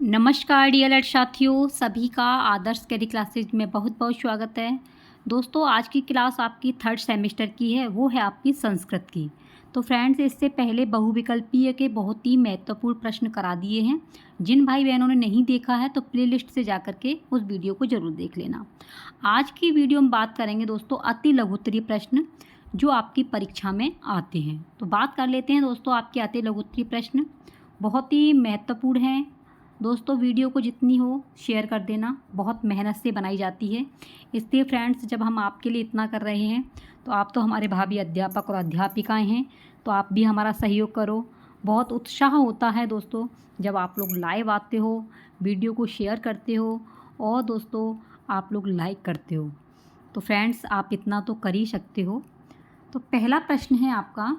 नमस्कार डियर साथियों, सभी का आदर्श कैरी क्लासेज में बहुत बहुत स्वागत है। दोस्तों, आज की क्लास आपकी थर्ड सेमेस्टर की है, वो है आपकी संस्कृत की। तो फ्रेंड्स, इससे पहले बहुविकल्पीय के बहुत ही महत्वपूर्ण प्रश्न करा दिए हैं। जिन भाई बहनों ने नहीं देखा है तो प्लेलिस्ट से जा कर के उस वीडियो को ज़रूर देख लेना। आज की वीडियो में बात करेंगे दोस्तों अति लघुत्तरीय प्रश्न जो आपकी परीक्षा में आते हैं। तो बात कर लेते हैं दोस्तों, आपके अति लघुत्तरीय प्रश्न बहुत ही महत्वपूर्ण हैं। दोस्तों, वीडियो को जितनी हो शेयर कर देना, बहुत मेहनत से बनाई जाती है। इसलिए फ्रेंड्स, जब हम आपके लिए इतना कर रहे हैं तो आप तो हमारे भावी अध्यापक और अध्यापिकाएं हैं, तो आप भी हमारा सहयोग करो। बहुत उत्साह होता है दोस्तों जब आप लोग लाइव आते हो, वीडियो को शेयर करते हो और दोस्तों आप लोग लाइक करते हो। तो फ्रेंड्स, आप इतना तो कर ही सकते हो। तो पहला प्रश्न है आपका,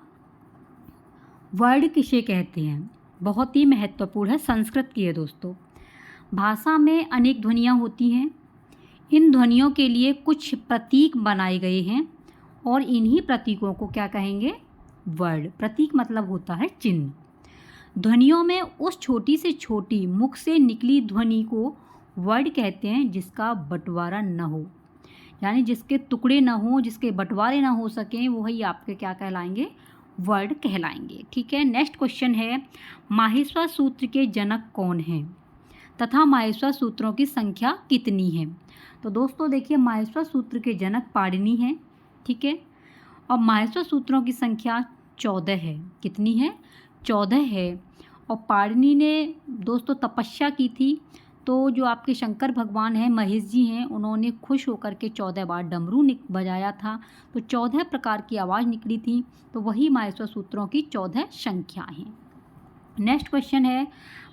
वर्ड किसे कहते हैं? बहुत ही महत्वपूर्ण है, संस्कृत की है दोस्तों। भाषा में अनेक ध्वनियाँ होती हैं। इन ध्वनियों के लिए कुछ प्रतीक बनाए गए हैं और इन्हीं प्रतीकों को क्या कहेंगे? वर्ड। प्रतीक मतलब होता है चिन्ह। ध्वनियों में उस छोटी से छोटी मुख से निकली ध्वनि को वर्ड कहते हैं जिसका बंटवारा न हो, यानी जिसके टुकड़े न हो, जिसके बंटवारे न हो सकें, वही आपके क्या कहलाएंगे? वर्ड कहलाएंगे। ठीक है। नेक्स्ट क्वेश्चन है, माहेश्वर सूत्र के जनक कौन हैं तथा माहेश्वर सूत्रों की संख्या कितनी है? तो दोस्तों देखिए, माहेश्वर सूत्र के जनक पाणिनि हैं। ठीक है। और माहेश्वर सूत्रों की संख्या 14 है। कितनी है? 14 है। और पाणिनि ने दोस्तों तपस्या की थी, तो जो आपके शंकर भगवान हैं, महेश जी हैं, उन्होंने खुश होकर के 14 बार डमरू बजाया था, तो 14 प्रकार की आवाज़ निकली थी। तो वही माहेश्वर सूत्रों की 14 संख्याएँ हैं। नेक्स्ट क्वेश्चन है,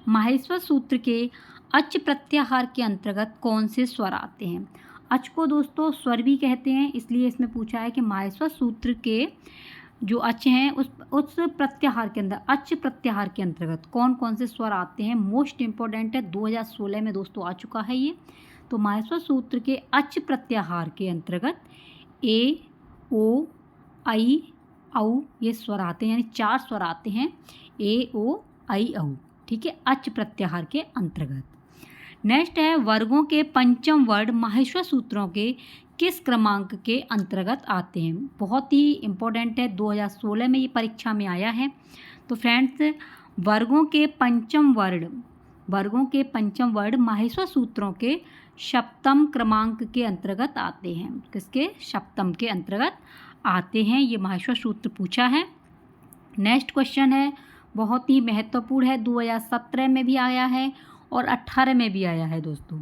माहेश्वर सूत्र के अच प्रत्याहार के अंतर्गत कौन से स्वर आते हैं? अच को दोस्तों स्वर भी कहते हैं, इसलिए इसमें पूछा है कि माहेश्वर सूत्र के जो अच हैं उस प्रत्याहार के अंदर, अच प्रत्याहार के अंतर्गत कौन कौन से स्वर आते हैं? मोस्ट इम्पोर्टेंट है, 2016 में दोस्तों आ चुका है ये। तो माहेश्वर सूत्र के अच प्रत्याहार के अंतर्गत ए, ओ, आई, औ ये स्वर आते हैं, यानी 4 स्वर आते हैं, ए, ओ, आई, औ। ठीक है, अच प्रत्याहार के अंतर्गत। नेक्स्ट है, वर्गों के पंचम वर्ड माहेश्वर सूत्रों के किस क्रमांक के अंतर्गत आते हैं? बहुत ही इम्पोर्टेंट है, 2016 में ये परीक्षा में आया है। तो फ्रेंड्स, वर्गों के पंचम वर्ड माहेश्वर सूत्रों के सप्तम क्रमांक के अंतर्गत आते हैं। किसके? सप्तम के अंतर्गत आते हैं। ये माहेश्वर सूत्र पूछा है। नेक्स्ट क्वेश्चन है, बहुत ही महत्वपूर्ण है, 2017 में भी आया है और 18 में भी आया है दोस्तों।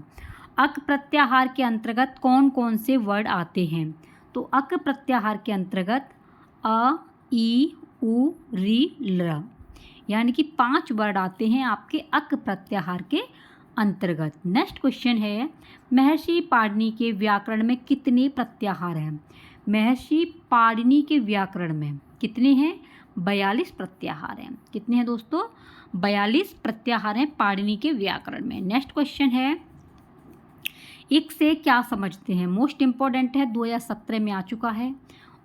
अक प्रत्याहार के अंतर्गत कौन कौन से वर्ड आते हैं? तो अक प्रत्याहार के अंतर्गत अ, ई, उ, री, ल, यानी कि 5 वर्ड आते हैं आपके अक प्रत्याहार के अंतर्गत। नेक्स्ट क्वेश्चन है, महर्षि पाणिनि के व्याकरण में कितने प्रत्याहार हैं? महर्षि पाणिनि के व्याकरण में कितने हैं? 42 प्रत्याहार हैं। कितने हैं दोस्तों? 42 प्रत्याहार हैं पाणिनि के व्याकरण में। नेक्स्ट क्वेश्चन है, इक से क्या समझते हैं? मोस्ट इम्पॉर्टेंट है, 2017 में आ चुका है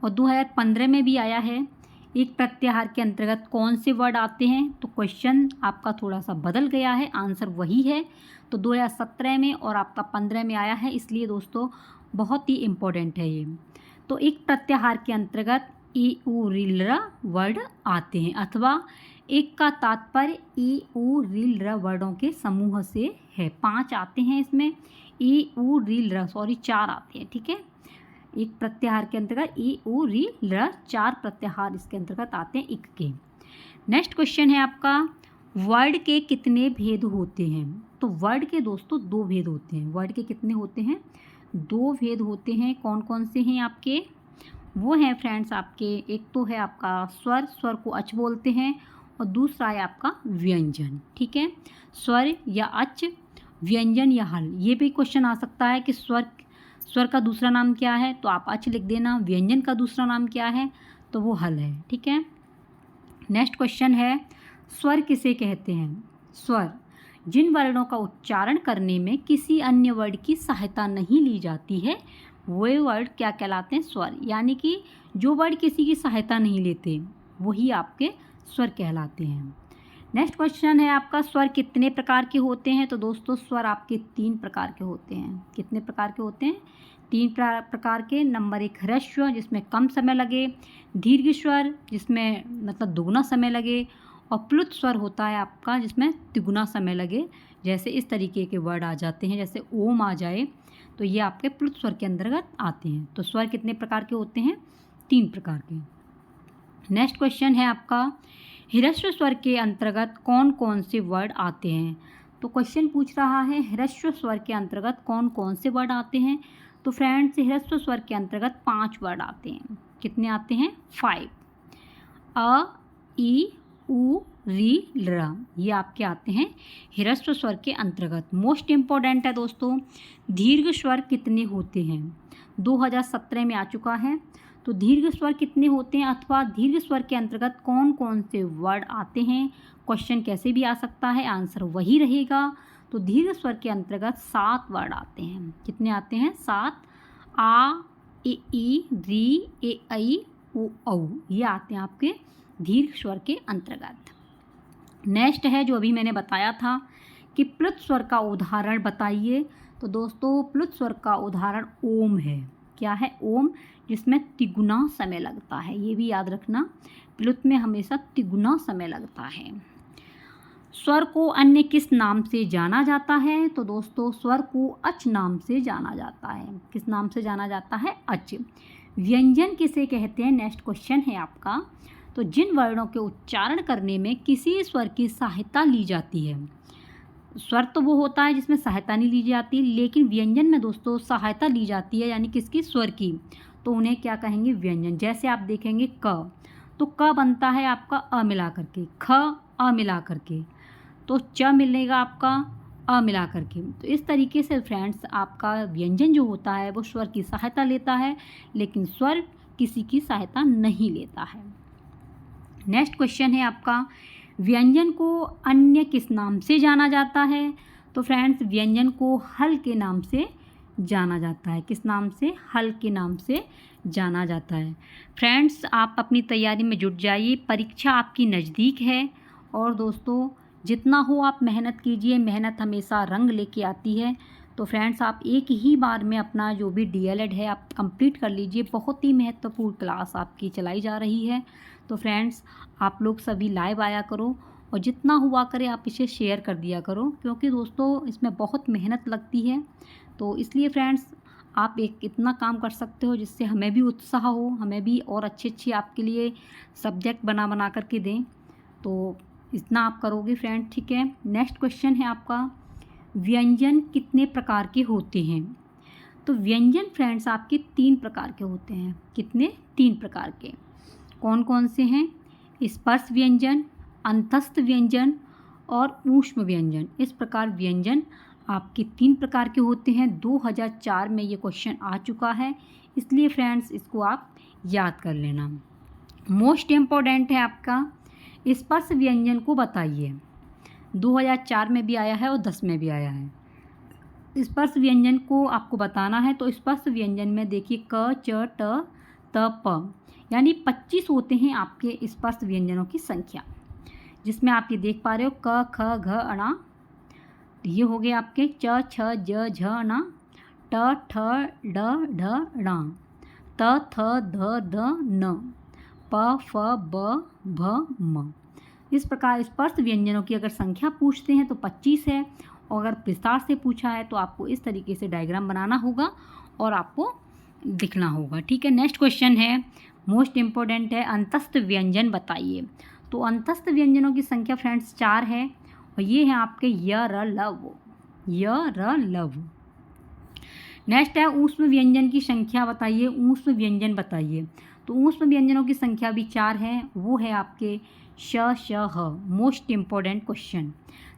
और 2015 में भी आया है। एक प्रत्याहार के अंतर्गत कौन से वर्ड आते हैं? तो क्वेश्चन आपका थोड़ा सा बदल गया है, आंसर वही है। तो 2017 में और आपका 15 में आया है, इसलिए दोस्तों बहुत ही इम्पोर्टेंट है ये। तो एक प्रत्याहार के अंतर्गत ई, उ, री, ल वर्ड आते हैं, अथवा एक का तात्पर्य ई, उ, री, ल वर्डों के समूह से है। 5 आते हैं इसमें, ई, उ, री, ल, सॉरी 4 आते हैं। ठीक है। एक प्रत्याहार के अंतर्गत ई, उ, री, ल 4 प्रत्याहार इसके अंतर्गत आते हैं इक के। नेक्स्ट क्वेश्चन है आपका, वर्ड के कितने भेद होते हैं? तो वर्ड के दोस्तों 2 भेद होते हैं। वर्ड के कितने होते हैं? 2 भेद होते हैं। कौन कौन से हैं आपके? वो हैं फ्रेंड्स आपके, एक तो है आपका स्वर, स्वर को अच बोलते हैं, और दूसरा है आपका व्यंजन। ठीक है। स्वर या अच, व्यंजन या हल। ये भी क्वेश्चन आ सकता है कि स्वर का दूसरा नाम क्या है? तो आप अच लिख देना। व्यंजन का दूसरा नाम क्या है? तो वो हल है। ठीक है। नेक्स्ट क्वेश्चन है, स्वर किसे कहते हैं? स्वर जिन वर्णों का उच्चारण करने में किसी अन्य वर्ड की सहायता नहीं ली जाती है, वे वर्ड क्या कहलाते हैं? स्वर। यानी कि जो वर्ड किसी की सहायता नहीं लेते, वही आपके स्वर कहलाते हैं। नेक्स्ट क्वेश्चन है आपका, स्वर कितने प्रकार के होते हैं? तो दोस्तों स्वर आपके 3 प्रकार के होते हैं। कितने प्रकार के होते हैं? 3 प्रकार के। नंबर 1 ह्रस्व जिसमें कम समय लगे, दीर्घ स्वर जिसमें मतलब दुगना समय लगे, और प्लुत स्वर होता है आपका जिसमें तिगुना समय लगे। जैसे इस तरीके के वर्ड आ जाते हैं, जैसे ओम आ जाए तो ये आपके प्लुत स्वर के अंतर्गत आते हैं। तो स्वर कितने प्रकार के होते हैं? 3 प्रकार के। नेक्स्ट क्वेश्चन है आपका, ह्रस्व स्वर के अंतर्गत कौन कौन से वर्ड आते हैं? तो क्वेश्चन पूछ रहा है ह्रस्व स्वर के अंतर्गत कौन कौन से वर्ड आते हैं। तो फ्रेंड्स ह्रस्व स्वर के अंतर्गत 5 वर्ड आते हैं। कितने आते हैं? 5। अ, ई, उ, री, ल, ये आपके आते हैं ह्रस्व स्वर के अंतर्गत। मोस्ट इम्पॉर्टेंट है दोस्तों, दीर्घ स्वर कितने होते हैं? 2017 में आ चुका है। तो दीर्घ स्वर कितने होते हैं अथवा दीर्घ स्वर के अंतर्गत कौन कौन से वर्ड आते हैं? क्वेश्चन कैसे भी आ सकता है, आंसर वही रहेगा। तो दीर्घ स्वर के अंतर्गत 7 वर्ड आते हैं। कितने आते हैं? 7। आ, ए, ई, री, ए, ऐ, उ, औ, ये आते हैं आपके दीर्घ स्वर के अंतर्गत। नेक्स्ट है जो अभी मैंने बताया था कि प्लुत स्वर का उदाहरण बताइए। तो दोस्तों प्लुत स्वर का उदाहरण ओम है। क्या है? ओम, जिसमें तिगुना समय लगता है। ये भी याद रखना, प्लुत में हमेशा तिगुना समय लगता है। स्वर को अन्य किस नाम से जाना जाता है? तो दोस्तों स्वर को अच नाम से जाना जाता है। किस नाम से जाना जाता है? अच। व्यंजन किसे कहते हैं? नेक्स्ट क्वेश्चन है आपका। तो जिन वर्णों के उच्चारण करने में किसी स्वर की सहायता ली जाती है। स्वर तो वो होता है जिसमें सहायता नहीं ली जाती, लेकिन व्यंजन में दोस्तों सहायता ली जाती है, यानी किसकी? स्वर की। तो उन्हें क्या कहेंगे? व्यंजन। जैसे आप देखेंगे क, तो क बनता है आपका अ मिला करके, ख अ मिला करके, तो च मिलेगा आपका अ मिला करके। तो इस तरीके से फ्रेंड्स आपका व्यंजन जो होता है वो स्वर की सहायता लेता है, लेकिन स्वर किसी की सहायता नहीं लेता है। नेक्स्ट क्वेश्चन है आपका, व्यंजन को अन्य किस नाम से जाना जाता है? तो फ्रेंड्स व्यंजन को हल के नाम से जाना जाता है। किस नाम से? हल के नाम से जाना जाता है। फ्रेंड्स आप अपनी तैयारी में जुट जाइए, परीक्षा आपकी नज़दीक है। और दोस्तों जितना हो आप मेहनत कीजिए, मेहनत हमेशा रंग लेके आती है। तो फ्रेंड्स आप एक ही बार में अपना जो भी DLED है आप कंप्लीट कर लीजिए। बहुत ही महत्वपूर्ण क्लास आपकी चलाई जा रही है। तो फ्रेंड्स आप लोग सभी लाइव आया करो, और जितना हुआ करे आप इसे शेयर कर दिया करो, क्योंकि दोस्तों इसमें बहुत मेहनत लगती है। तो इसलिए फ्रेंड्स आप एक इतना काम कर सकते हो जिससे हमें भी उत्साह हो, हमें भी और अच्छे आपके लिए सब्जेक्ट बना करके दें। तो इतना आप करोगे फ्रेंड, ठीक है। नेक्स्ट क्वेश्चन है आपका, व्यंजन कितने प्रकार के होते हैं? तो व्यंजन फ्रेंड्स आपके 3 प्रकार के होते हैं। कितने? 3 प्रकार के। कौन कौन से हैं? स्पर्श व्यंजन, अंतस्थ व्यंजन और ऊष्म व्यंजन। इस प्रकार व्यंजन आपके 3 प्रकार के होते हैं। 2004 में ये क्वेश्चन आ चुका है, इसलिए फ्रेंड्स इसको आप याद कर लेना। मोस्ट इम्पॉर्टेंट है आपका, स्पर्श व्यंजन को बताइए। 2004 में भी आया है और 10 में भी आया है। स्पर्श व्यंजन को आपको बताना है। तो स्पर्श व्यंजन में देखिए क, च, ट, त, प, यानी 25 होते हैं आपके स्पर्श व्यंजनों की संख्या, जिसमें आप ये देख पा रहे हो क, ख, घ, अणा, ये हो गए आपके च, छ, ज, झ, अणा, ट, ठ, ड, ढ, ण, त, थ, ध, ध, न, प, फ, ब, भ, म। इस प्रकार स्पर्श व्यंजनों की अगर संख्या पूछते हैं तो 25 है, और अगर विस्तार से पूछा है तो आपको इस तरीके से डायग्राम बनाना होगा और आपको दिखना होगा, ठीक है। नेक्स्ट क्वेश्चन है, मोस्ट इम्पोर्टेंट है, अंतस्थ व्यंजन बताइए। तो अंतस्थ व्यंजनों की संख्या फ्रेंड्स 4 है, और ये हैं आपके य, र, लव, य, र, लव। नेक्स्ट है ऊष्म व्यंजन की संख्या बताइए, ऊष्म व्यंजन बताइए। तो ऊष्म व्यंजनों की संख्या भी 4 है, वो है आपके श, श, ह। Most important question.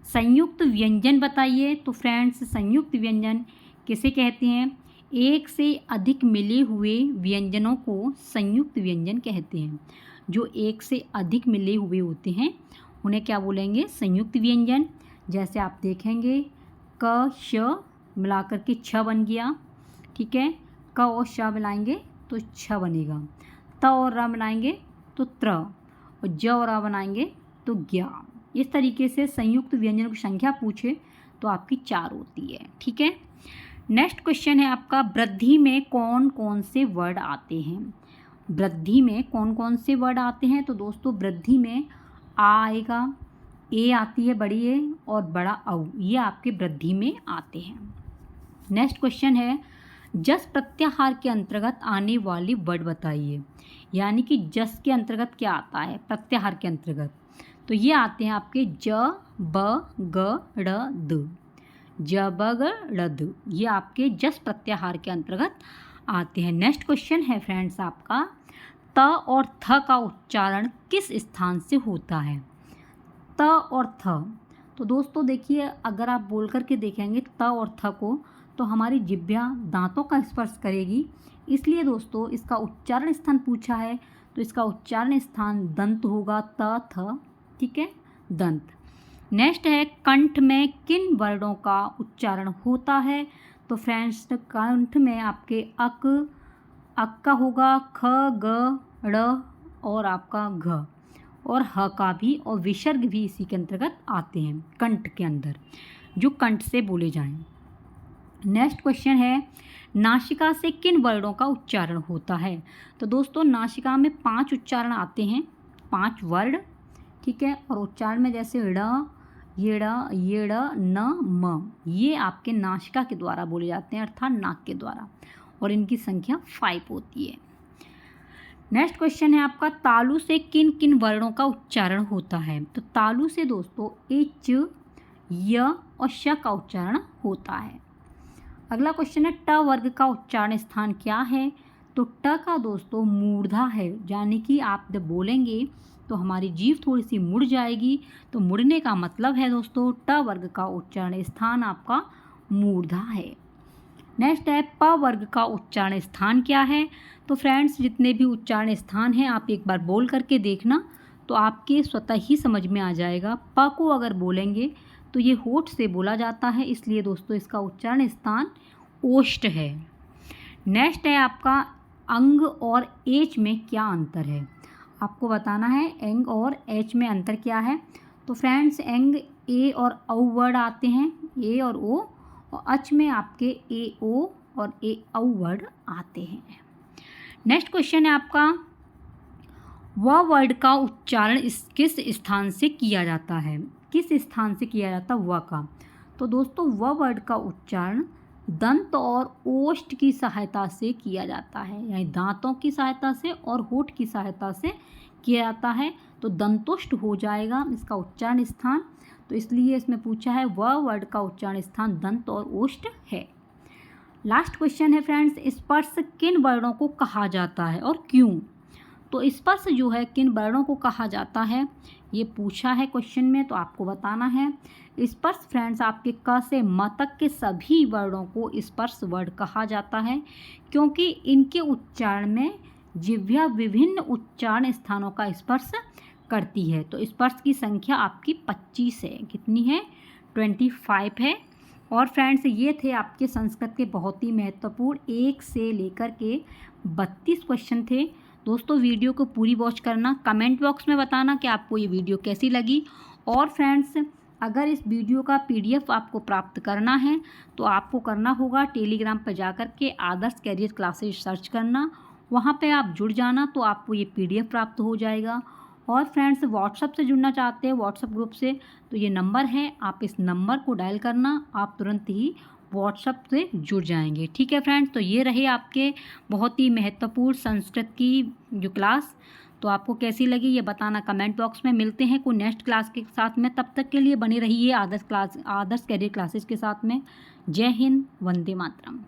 संयुक्त व्यंजन बताइए। तो फ्रेंड्स संयुक्त व्यंजन किसे कहते हैं? एक से अधिक मिले हुए व्यंजनों को संयुक्त व्यंजन कहते हैं। जो एक से अधिक मिले हुए होते हैं उन्हें क्या बोलेंगे? संयुक्त व्यंजन। जैसे आप देखेंगे क, श मिलाकर के छ बन गया, ठीक है। क और श मिलाएंगे तो छ बनेगा। त और र मिलाएंगे तो त्र, और ज और आ बनाएंगे तो ज्ञा। इस तरीके से संयुक्त व्यंजनों की संख्या पूछे तो आपकी 4 होती है। ठीक है। नेक्स्ट क्वेश्चन है आपका, वृद्धि में कौन कौन से वर्ड आते हैं? वृद्धि में कौन कौन से वर्ड आते हैं? तो दोस्तों वृद्धि में आ आएगा, ए आती है बड़ी ए, और बड़ा औ, ये आपके वृद्धि में आते हैं। नेक्स्ट क्वेश्चन है, जस प्रत्याहार के अंतर्गत आने वाली वर्ड बताइए। यानी कि जस के अंतर्गत क्या आता है? प्रत्याहार के अंतर्गत तो ये आते हैं आपके ज ब ग ड़ द, ज ब ग ड़ द, ये आपके जस प्रत्याहार के अंतर्गत आते हैं। नेक्स्ट क्वेश्चन है फ्रेंड्स आपका, त और थ का उच्चारण किस स्थान से होता है? त और थ, तो दोस्तों देखिए अगर आप बोल करके देखेंगे त और थ को तो हमारी जिह्वा दांतों का स्पर्श करेगी, इसलिए दोस्तों इसका उच्चारण स्थान पूछा है तो इसका उच्चारण स्थान दंत होगा, त थ। ठीक है, दंत। नेक्स्ट है, कंठ में किन वर्णों का उच्चारण होता है? तो फ्रेंड्स कंठ में आपके अक का होगा, ख ग ड़ और आपका घ, और ह का भी, और विसर्ग भी इसी के अंतर्गत आते हैं कंठ के अंदर, जो कंठ से बोले जाएं। नेक्स्ट क्वेश्चन है, नासिका से किन वर्णों का उच्चारण होता है? तो दोस्तों नासिका में 5 उच्चारण आते हैं, 5 वर्ड। ठीक है, और उच्चारण में जैसे ड़, ये न म, ये आपके नासिका के द्वारा बोले जाते हैं, अर्थात नाक के द्वारा, और इनकी संख्या 5 होती है। नेक्स्ट क्वेश्चन है आपका, तालु से किन किन वर्णों का उच्चारण होता है? तो तालु से दोस्तों इच, य और श का उच्चारण होता है। अगला क्वेश्चन है, ट वर्ग का उच्चारण स्थान क्या है? तो ट का दोस्तों मूर्धा है, यानी कि आप जब बोलेंगे तो हमारी जीभ थोड़ी सी मुड़ जाएगी, तो मुड़ने का मतलब है दोस्तों ट वर्ग का उच्चारण स्थान आपका मूर्धा है। नेक्स्ट है, प वर्ग का उच्चारण स्थान क्या है? तो फ्रेंड्स जितने भी उच्चारण स्थान हैं आप एक बार बोल करके देखना तो आपके स्वतः ही समझ में आ जाएगा। प को अगर बोलेंगे तो ये होठ से बोला जाता है, इसलिए दोस्तों इसका उच्चारण स्थान ओष्ठ है। नेक्स्ट है आपका, अंग और एच में क्या अंतर है? आपको बताना है एंग और एच में अंतर क्या है। तो फ्रेंड्स एंग ए और औ वर्ड आते हैं, ए और ओ, और अच में आपके ए ओ और ए औ वर्ड आते हैं। नेक्स्ट क्वेश्चन है आपका, व वर्ड का उच्चारण किस स्थान से किया जाता है? किस स्थान से किया जाता है व का? तो दोस्तों व वर्ड का उच्चारण दंत और ओष्ठ की सहायता से किया जाता है, यानी दांतों की सहायता से और होठ की सहायता से किया जाता है, तो दंतोष्ठ हो जाएगा इसका उच्चारण स्थान। तो इसलिए इसमें पूछा है व वर्ड का उच्चारण स्थान दंत और ओष्ठ है। लास्ट क्वेश्चन है फ्रेंड्स, स्पर्श किन वर्णों को कहा जाता है और क्यों? तो स्पर्श जो है किन वर्णों को कहा जाता है ये पूछा है क्वेश्चन में, तो आपको बताना है। स्पर्श फ्रेंड्स आपके क से म तक के सभी वर्णों को स्पर्श वर्ड कहा जाता है, क्योंकि इनके उच्चारण में जिह्वा विभिन्न उच्चारण स्थानों का स्पर्श करती है। तो स्पर्श की संख्या आपकी 25 है। कितनी है? 25 है। और फ्रेंड्स ये थे आपके संस्कृत के बहुत ही महत्वपूर्ण 1 से लेकर के 32 क्वेश्चन थे। दोस्तों वीडियो को पूरी वॉच करना, कमेंट बॉक्स में बताना कि आपको ये वीडियो कैसी लगी। और फ्रेंड्स अगर इस वीडियो का PDF आपको प्राप्त करना है तो आपको करना होगा टेलीग्राम पर जाकर के आदर्श कैरियर क्लासेस सर्च करना, वहाँ पे आप जुड़ जाना तो आपको ये PDF प्राप्त हो जाएगा। और फ्रेंड्स व्हाट्सएप से जुड़ना चाहते हैं व्हाट्सएप ग्रुप से, तो ये नंबर है, आप इस नंबर को डायल करना, आप तुरंत ही व्हाट्सएप से जुड़ जाएंगे। ठीक है फ्रेंड्स, तो ये रहे आपके बहुत ही महत्वपूर्ण संस्कृत की जो क्लास। तो आपको कैसी लगी ये बताना कमेंट बॉक्स में। मिलते हैं कोई नेक्स्ट क्लास के साथ में, तब तक के लिए बने रहिए आदर्श कैरियर क्लासेस के साथ में। जय हिंद, वंदे मातरम।